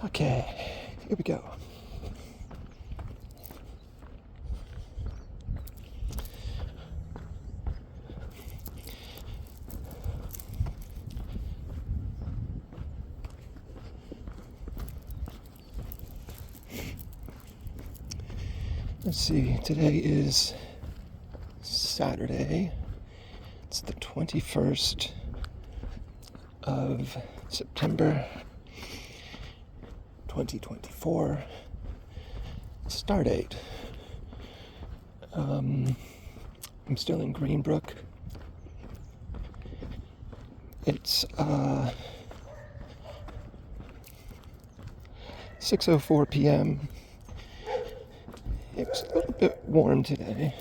Okay, here we go. Let's see, today is Saturday. It's the 21st of September 2024. Stardate. I'm still in Greenbrook. It's 6:04 p.m. It was a little bit warm today.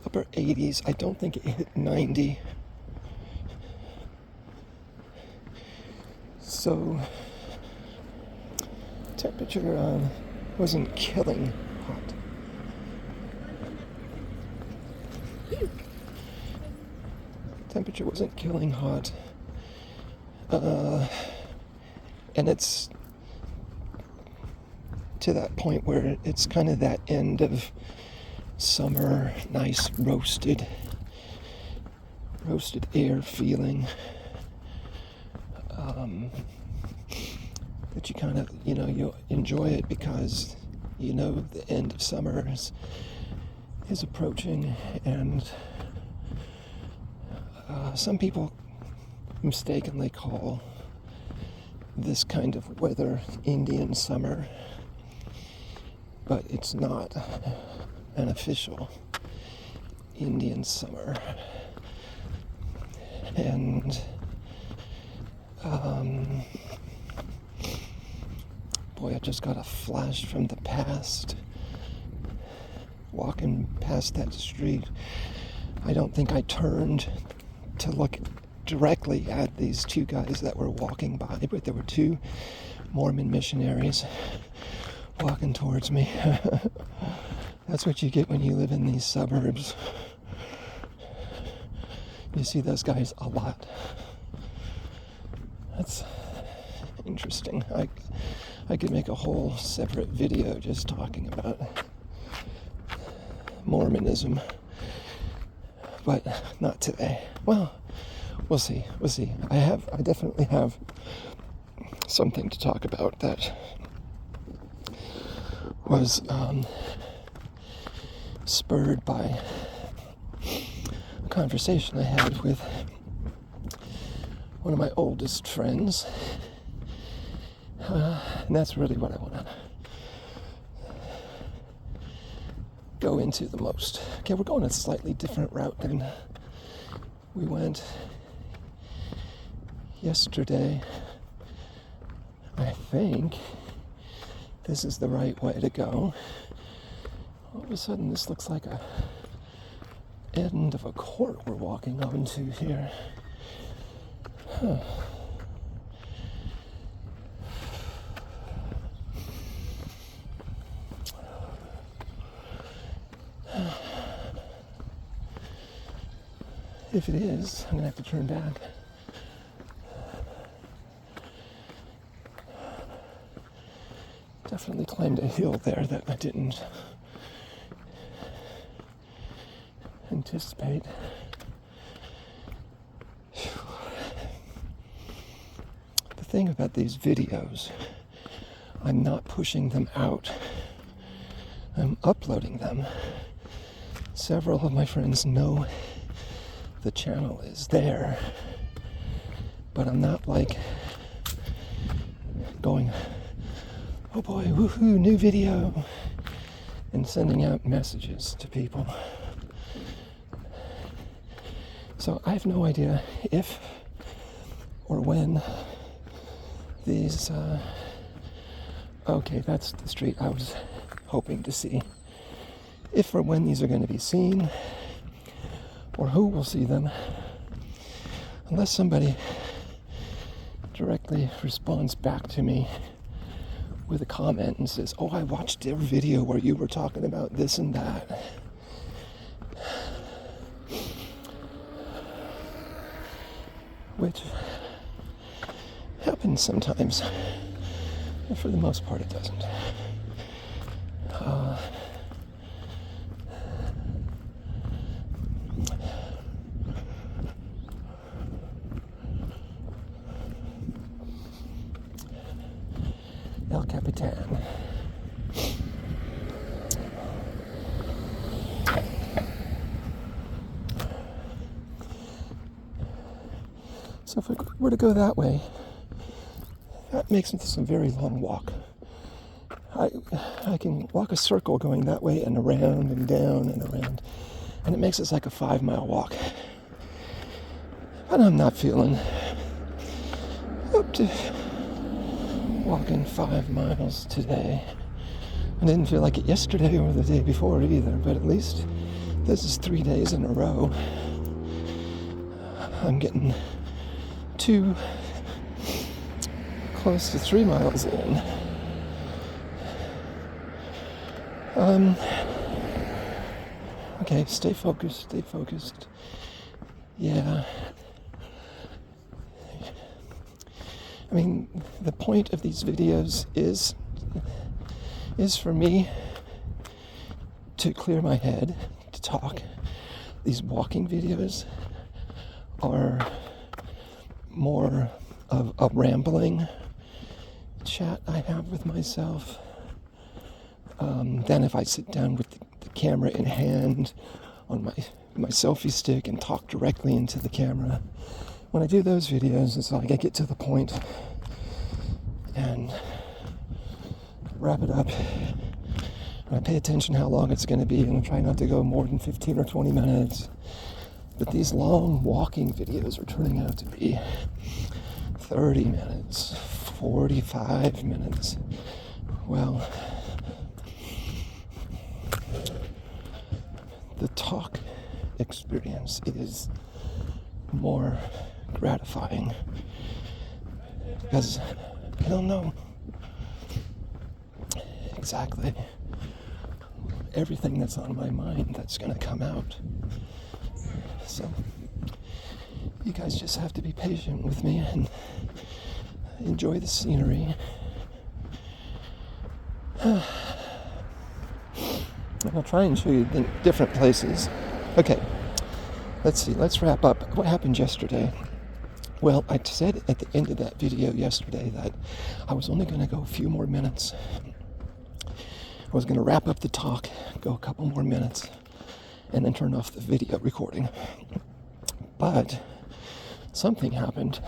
Upper 80s. I don't think it hit 90. So temperature wasn't killing hot. Temperature wasn't killing hot. And it's to that point where it's kind of that end of summer, nice roasted air feeling. That you kind of, you enjoy it because the end of summer is approaching, and some people mistakenly call this kind of weather Indian summer, but it's not an official Indian summer. And boy, I just got a flash from the past. Walking past that street, I don't think I turned to look directly at these two guys that were walking by, but there were two Mormon missionaries walking towards me. That's what you get when you live in these suburbs. You see those guys a lot. That's interesting. I could make a whole separate video just talking about Mormonism, but not today. Well, we'll see. I definitely have something to talk about that was spurred by a conversation I had with one of my oldest friends, and that's really what I want to go into the most. Okay, we're going a slightly different route than we went yesterday. I think this is the right way to go. All of a sudden, this looks like a end of a court we're walking onto here. Huh. If it is, I'm gonna have to turn back. Definitely climbed a hill there that I didn't anticipate. The thing about these videos, I'm not pushing them out. I'm uploading them. Several of my friends know the channel is there, but I'm not like going, oh boy, woohoo, new video, and sending out messages to people. So I have no idea if or when these, okay, that's the street I was hoping to see. If or when these are going to be seen, or who will see them, unless somebody directly responds back to me with a comment and says, oh, I watched your video where you were talking about this and that. Which, yep, And sometimes, but for the most part, it doesn't. El Capitan. So if we were to go that way, that makes this a very long walk. I can walk a circle going that way and around and down and around, and it makes it like a 5-mile walk. But I'm not feeling up to walking 5 miles today. I didn't feel like it yesterday or the day before either, but at least this is 3 days in a row. I'm getting close to 3 miles in. Okay, stay focused. Yeah. I mean, the point of these videos is for me to clear my head, to talk. These walking videos are more of a rambling chat I have with myself than if I sit down with the camera in hand on my selfie stick and talk directly into the camera. When I do those videos, it's like I get to the point and wrap it up. And I pay attention how long it's going to be, and I try not to go more than 15 or 20 minutes. But these long walking videos are turning out to be 30 minutes, 45 minutes. Well, the talk experience is more gratifying because I don't know exactly everything that's on my mind that's going to come out. So you guys just have to be patient with me and enjoy the scenery. I'll try and show you the different places. Okay, let's see, let's wrap up. What happened yesterday? Well, I said at the end of that video yesterday that I was only going to go a few more minutes. I was going to wrap up the talk, go a couple more minutes, and then turn off the video recording. But something happened,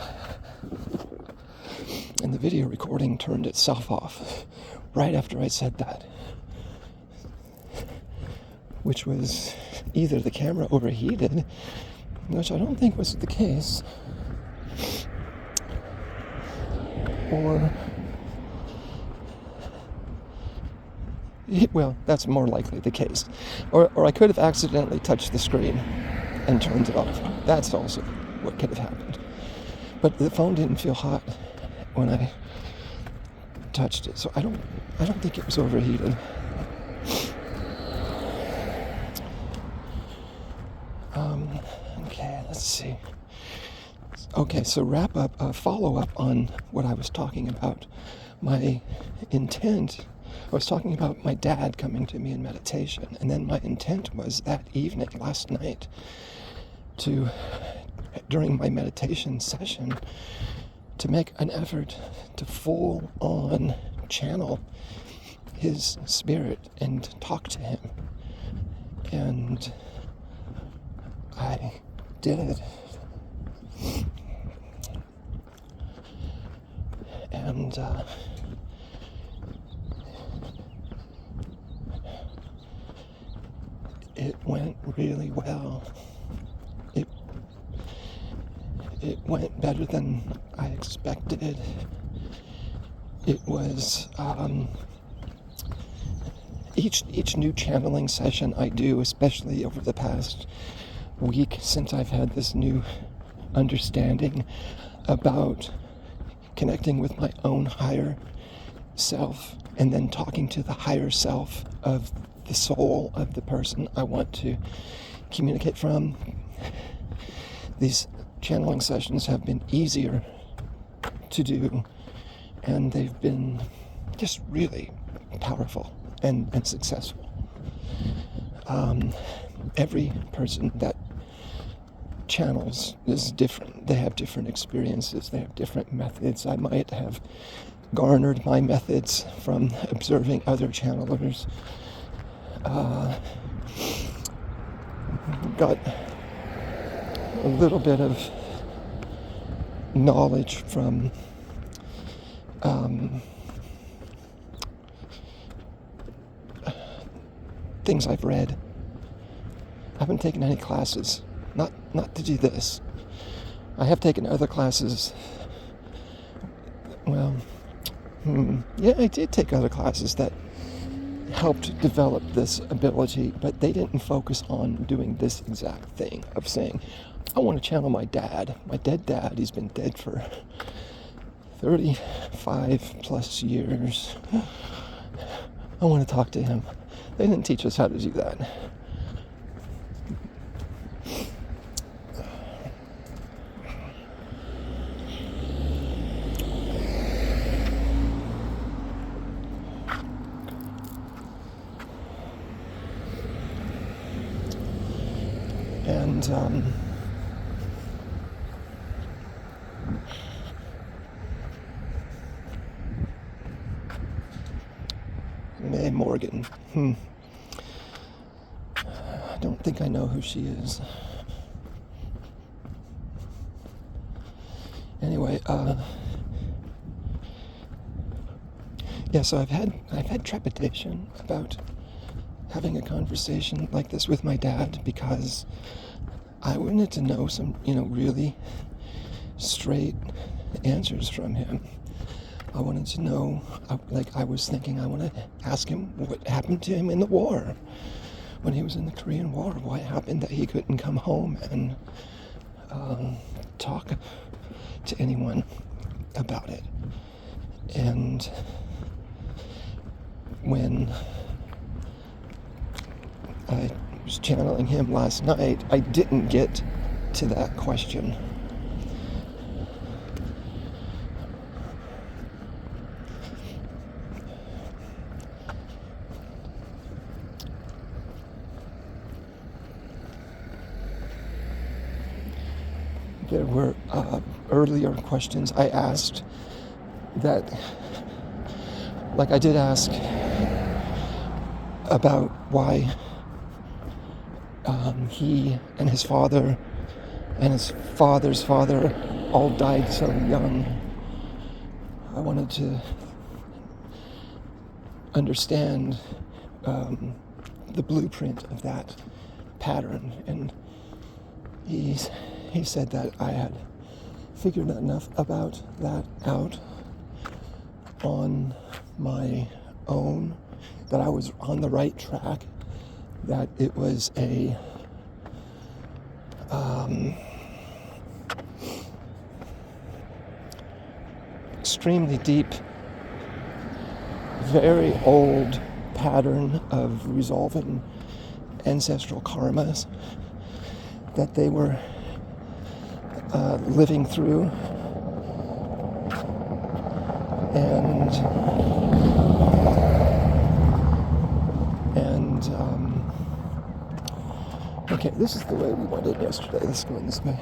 and the video recording turned itself off right after I said that, which was either the camera overheated, which I don't think was the case, or, well, that's more likely the case, or I could have accidentally touched the screen and turned it off. That's also what could have happened. But the phone didn't feel hot when I touched it, so I don't think it was overheated. Okay, let's see. Okay, so wrap up, follow up on what I was talking about. My intent, I was talking about my dad coming to me in meditation, and then my intent was that evening, last night, during my meditation session, to make an effort to full on channel his spirit and talk to him. And I did it. And it went really well. It went better than I expected. It was each new channeling session I do, especially over the past week since I've had this new understanding about connecting with my own higher self and then talking to the higher self of the soul of the person I want to communicate from. These channeling sessions have been easier to do, and they've been just really powerful and successful. Every person that channels is different. They have different experiences. They have different methods. I might have garnered my methods from observing other channelers. Got a little bit of knowledge from things I've read. I haven't taken any classes, not to do this. I have taken other classes. Well, yeah, I did take other classes that helped develop this ability, but they didn't focus on doing this exact thing of saying, I want to channel my dad, my dead dad. He's been dead for 35 plus years. I want to talk to him. They didn't teach us how to do that. And Mae Morgan. I don't think I know who she is. Anyway, yeah, so I've had trepidation about having a conversation like this with my dad, because I wanted to know some, really straight answers from him. I wanted to know, I was thinking, I want to ask him what happened to him in the war, when he was in the Korean War. What happened that he couldn't come home and talk to anyone about it? And when I was channeling him last night, I didn't get to that question. There were earlier questions I asked that, I did ask about why he and his father and his father's father all died so young. I wanted to understand the blueprint of that pattern, and he said that I had figured enough about that out on my own, that I was on the right track, that it was a extremely deep, very old pattern of resolving ancestral karmas that they were living through. And okay, this is the way we went in yesterday. Let's go in this way.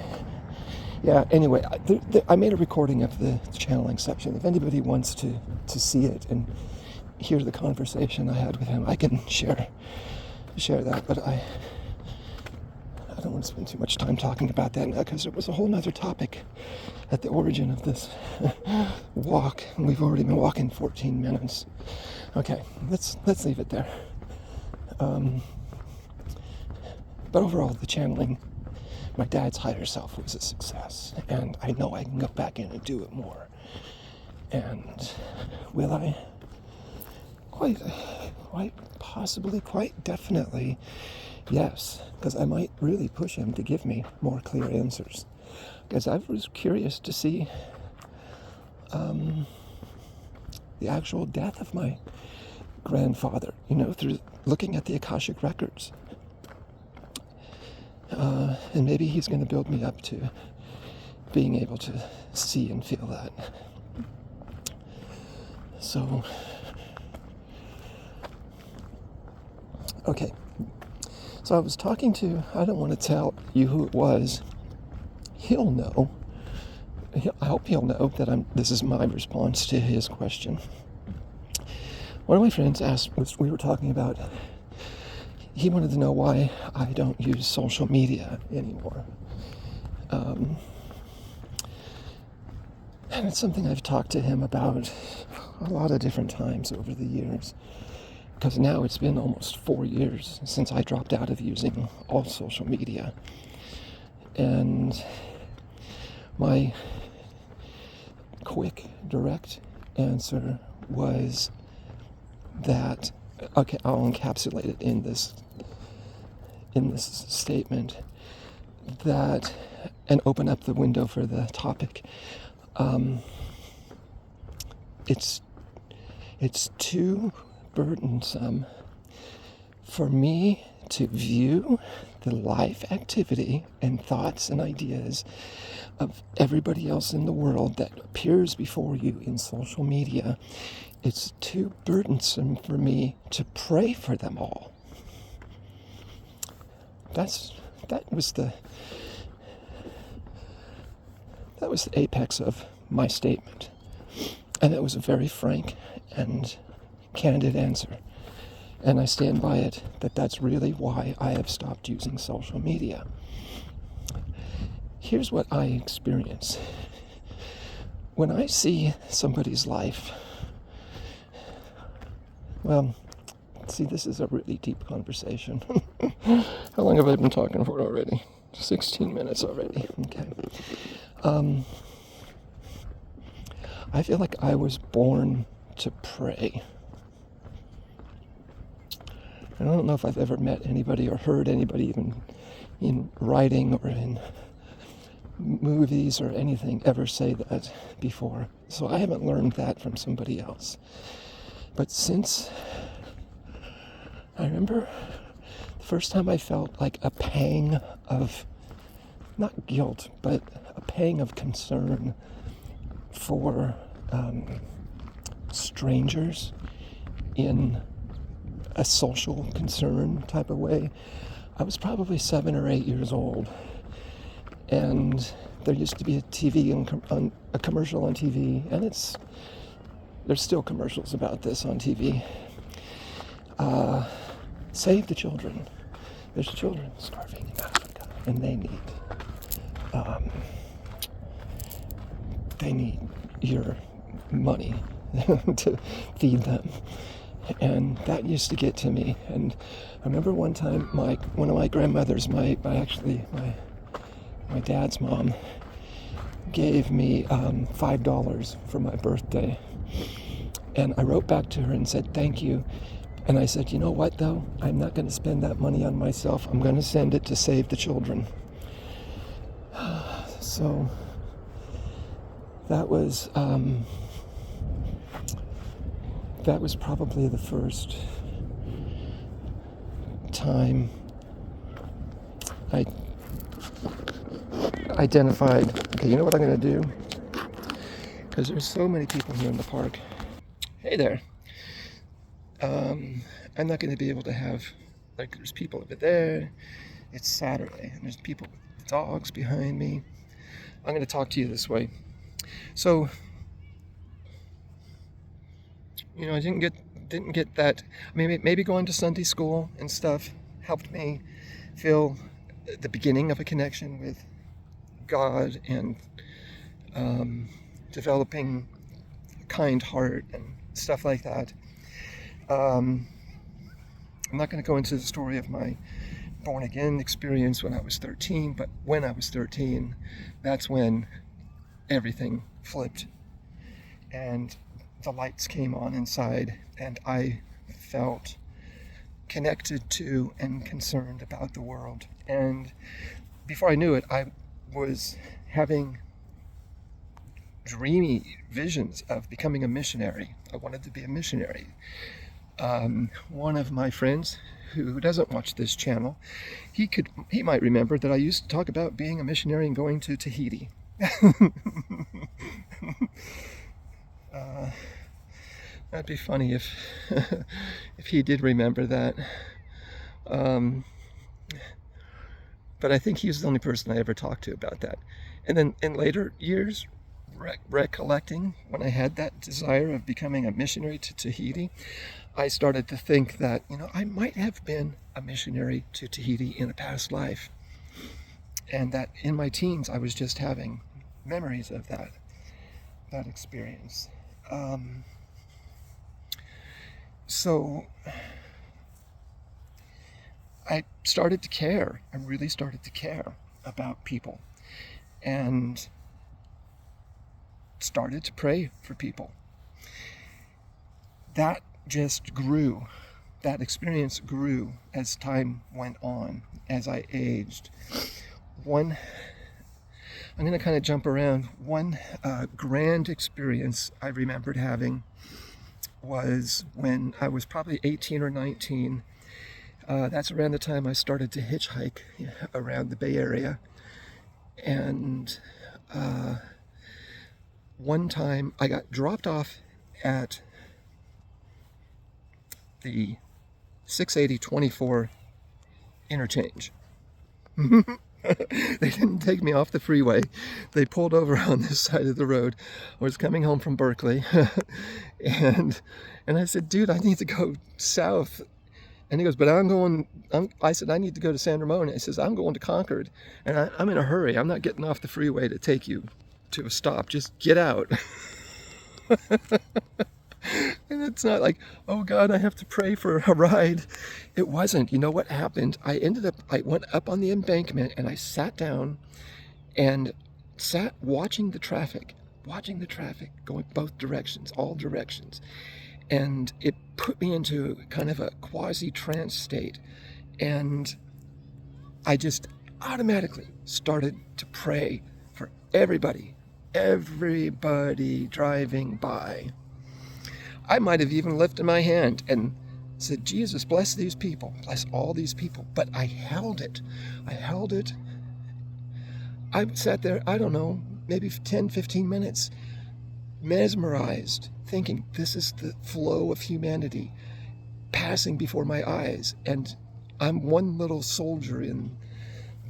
Yeah, anyway, I made a recording of the channeling section. If anybody wants to see it and hear the conversation I had with him, I can share that, but I don't want to spend too much time talking about that now, because it was a whole nother topic at the origin of this walk. We've already been walking 14 minutes. Okay, let's leave it there. But overall, the channeling, my dad's higher self, was a success, and I know I can go back in and do it more. And will I? Quite possibly, quite definitely, yes, because I might really push him to give me more clear answers. Because I was curious to see the actual death of my grandfather, through looking at the Akashic records. And maybe he's going to build me up to being able to see and feel that. So, okay. So I was talking to, I don't want to tell you who it was. He'll know. I hope he'll know that this is my response to his question. One of my friends asked, we were talking about, he wanted to know why I don't use social media anymore. And it's something I've talked to him about a lot of different times over the years. Because now it's been almost 4 years since I dropped out of using all social media. And my quick, direct answer was that, okay, I'll encapsulate it in this statement, that, and open up the window for the topic. It's too burdensome for me to view the life activity and thoughts and ideas of everybody else in the world that appears before you in social media. It's too burdensome for me to pray for them all. That was the apex of my statement. And it was a very frank and candid answer. And I stand by it, that's really why I have stopped using social media. Here's what I experience. When I see somebody's life, well, see, this is a really deep conversation. How long have I been talking for already? 16 minutes already. Okay. I feel like I was born to pray. I don't know if I've ever met anybody or heard anybody, even in writing or in movies or anything, ever say that before. So I haven't learned that from somebody else. But since I remember the first time I felt like a pang of, not guilt, but a pang of concern for strangers in a social concern type of way, I was probably 7 or 8 years old. And there used to be a commercial on TV, and there's still commercials about this on TV. Save the children. There's children starving in Africa, and they need your money to feed them. And that used to get to me. And I remember one time one of my grandmothers, my dad's mom, gave me $5 for my birthday. And I wrote back to her and said, thank you. And I said, you know what, though? I'm not going to spend that money on myself. I'm going to send it to Save the Children. So that was probably the first time I identified, okay, you know what I'm going to do? Because there's so many people here in the park. Hey there. I'm not going to be able to have, there's people over there. It's Saturday, and there's people with dogs behind me. I'm going to talk to you this way. So, I didn't get that. Maybe going to Sunday school and stuff helped me feel the beginning of a connection with God and developing a kind heart and stuff like that. I'm not going to go into the story of my born again experience when I was 13, but when I was 13, that's when everything flipped and the lights came on inside, and I felt connected to and concerned about the world. And before I knew it, I was having dreamy visions of becoming a missionary. I wanted to be a missionary. One of my friends who doesn't watch this channel, he might remember that I used to talk about being a missionary and going to Tahiti. That'd be funny if if he did remember that. Um, but I think he's the only person I ever talked to about that. And then in later years, recollecting when I had that desire of becoming a missionary to Tahiti, I started to think that, I might have been a missionary to Tahiti in a past life. And that in my teens, I was just having memories of that experience. So I started to care. I really started to care about people and started to pray for people. That just grew. That experience grew as time went on, as I aged. I'm going to kind of jump around. One grand experience I remembered having was when I was probably 18 or 19. That's around the time I started to hitchhike around the Bay Area. And one time I got dropped off at the 680-24 interchange. They didn't take me off the freeway. They pulled over on this side of the road. I was coming home from Berkeley. and I said, dude, I need to go south. And he goes, but I said, I need to go to San Ramon. He says, I'm going to Concord. And I'm in a hurry. I'm not getting off the freeway to take you to a stop. Just get out. And it's not like, oh God, I have to pray for a ride. It wasn't. You know what happened? I went up on the embankment and I sat down and sat watching the traffic going both directions, all directions. And it put me into kind of a quasi-trance state. And I just automatically started to pray for everybody driving by. I might have even lifted my hand and said, Jesus, bless these people, bless all these people. But I held it. I sat there, I don't know, maybe 10, 15 minutes, mesmerized, thinking this is the flow of humanity passing before my eyes. And I'm one little soldier in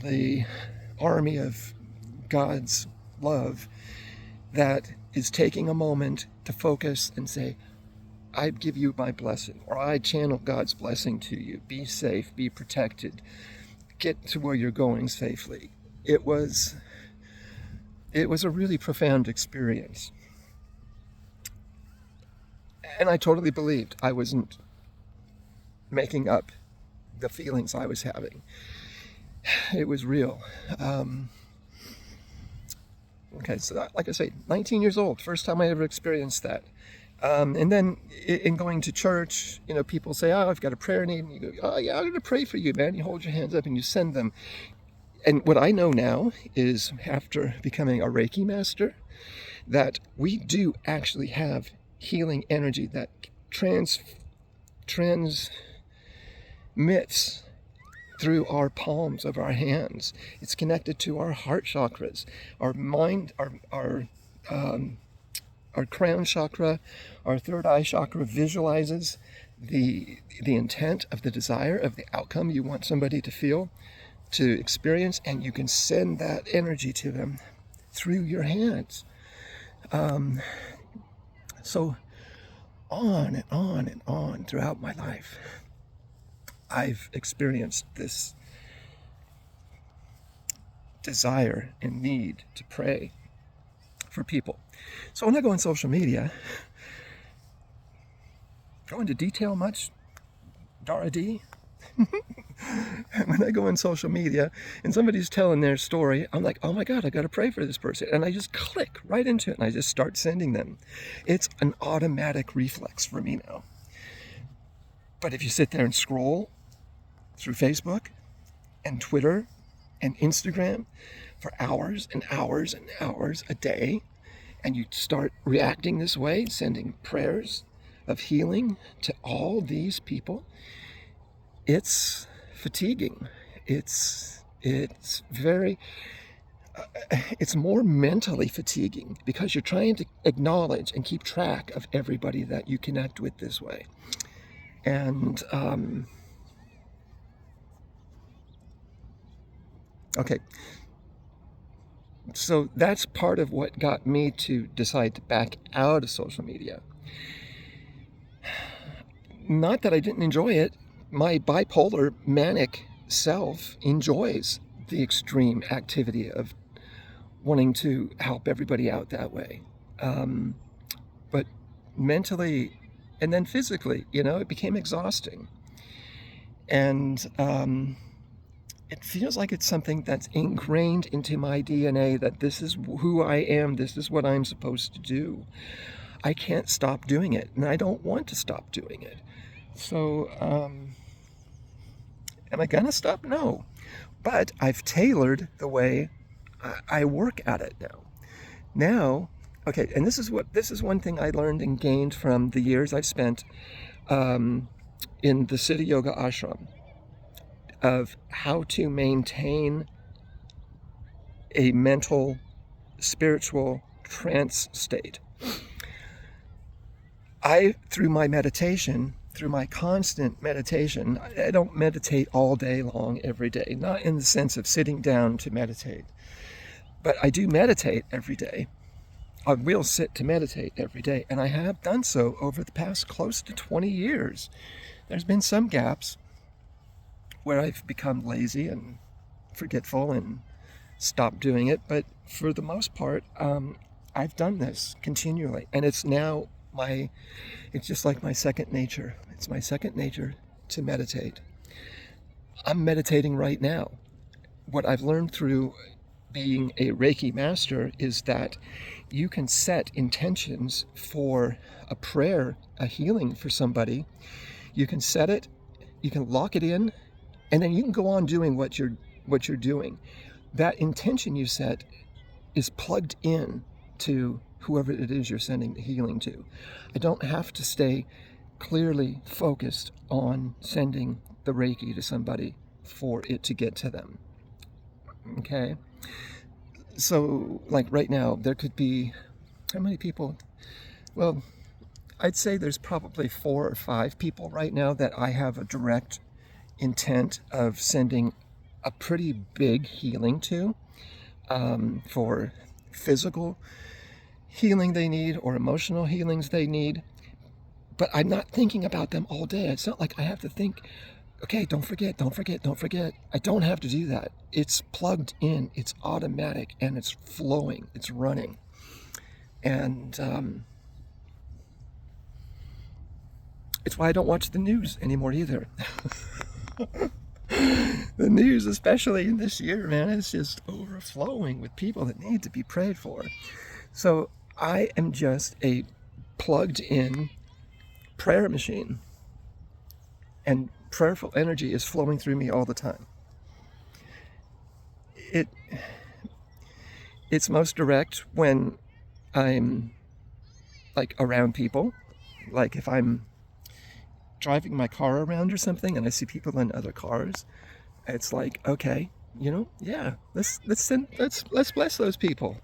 the army of God's love that is taking a moment to focus and say, I give you my blessing, or I channel God's blessing to you. Be safe, be protected, get to where you're going safely. It was a really profound experience. And I totally believed I wasn't making up the feelings I was having. It was real. Okay, so like I say, 19 years old, first time I ever experienced that. And then in going to church, people say, oh, I've got a prayer need. And you go, oh, yeah, I'm going to pray for you, man. You hold your hands up and you send them. And what I know now is, after becoming a Reiki master, that we do actually have healing energy that transmits through our palms of our hands. It's connected to our heart chakras, our mind, our crown chakra, our third eye chakra visualizes the intent of the desire of the outcome you want somebody to feel, to experience, and you can send that energy to them through your hands. So on and on and on throughout my life, I've experienced this desire and need to pray for people. So when I go on social media, go into detail much, Dara D? When I go on social media and somebody's telling their story, I'm like, oh my God, I got to pray for this person. And I just click right into it and I just start sending them. It's an automatic reflex for me now. But if you sit there and scroll through Facebook and Twitter and Instagram for hours and hours and hours a day, and you start reacting this way, sending prayers of healing to all these people, it's fatiguing. It's very, it's more mentally fatiguing because you're trying to acknowledge and keep track of everybody that you connect with this way. And okay, so that's part of what got me to decide to back out of social media. Not that I didn't enjoy it. My bipolar manic self enjoys the extreme activity of wanting to help everybody out that way. But mentally and then physically, it became exhausting. And it feels like it's something that's ingrained into my DNA, that this is who I am, this is what I'm supposed to do. I can't stop doing it, and I don't want to stop doing it. So, am I gonna stop? No. But I've tailored the way I work at it now. Now, okay, and this is one thing I learned and gained from the years I've spent in the Siddha Yoga ashram, of how to maintain a mental, spiritual trance state. Through my meditation, through my constant meditation, I don't meditate all day long every day, not in the sense of sitting down to meditate, but I do meditate every day. I will sit to meditate every day, and I have done so over the past close to 20 years. There's been some gaps where I've become lazy and forgetful and stopped doing it, but for the most part, I've done this continually, and it's now it's just like my second nature. It's my second nature to meditate. I'm meditating right now. What I've learned through being a Reiki master is that you can set intentions for a prayer, a healing for somebody. You can set it, you can lock it in, and then you can go on doing what you're doing. That intention you set is plugged in to whoever it is you're sending the healing to. I don't have to stay clearly focused on sending the Reiki to somebody for it to get to them. Okay? So, like right now, there could be, how many people? Well, I'd say there's probably 4 or 5 people right now that I have a direct intent of sending a pretty big healing to, for physical healing they need or emotional healings they need. But I'm not thinking about them all day. It's not like I have to think, okay, don't forget. I don't have to do that. It's plugged in, it's automatic, and it's flowing, it's running. And it's why I don't watch the news anymore either. The news, especially in this year, man, is just overflowing with people that need to be prayed for. So I am just a plugged in prayer machine, and prayerful energy is flowing through me all the time. It's most direct when I'm like around people, like if I'm driving my car around or something and I see people in other cars. It's like, okay, yeah, let's bless those people.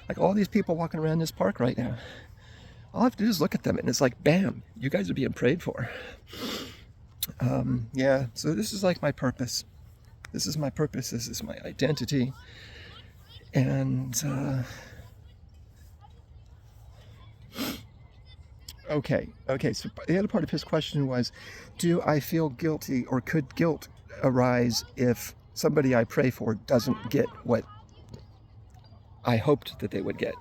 Like all these people walking around this park right now, all I have to do is look at them, and it's like, bam, you guys are being prayed for. Yeah, so this is like my purpose. This is my purpose. This is my identity. And okay. So the other part of his question was, do I feel guilty, or could guilt arise if somebody I pray for doesn't get what I hoped that they would get?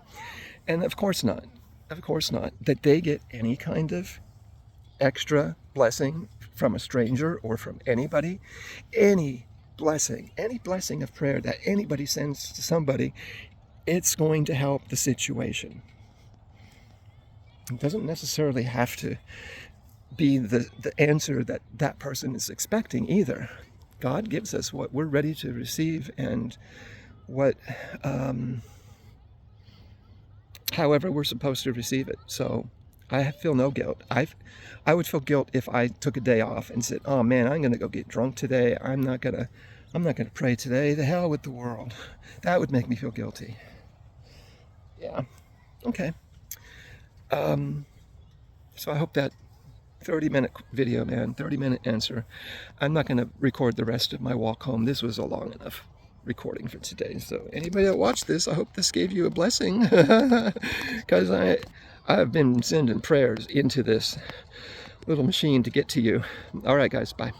And of course not. That they get any kind of extra blessing from a stranger or from anybody, any blessing of prayer that anybody sends to somebody, it's going to help the situation. It doesn't necessarily have to be the answer that person is expecting either. God gives us what we're ready to receive, and what however we're supposed to receive it. So I feel no guilt. I would feel guilt if I took a day off and said, oh man, I'm going to go get drunk today. I'm not going to I'm not going to pray today. The hell with the world. That would make me feel guilty. Yeah. Okay. So I hope that 30-minute video, man, 30-minute answer. I'm not going to record the rest of my walk home. This was a long enough recording for today. So anybody that watched this, I hope this gave you a blessing, because I've been sending prayers into this little machine to get to you. All right, guys, bye.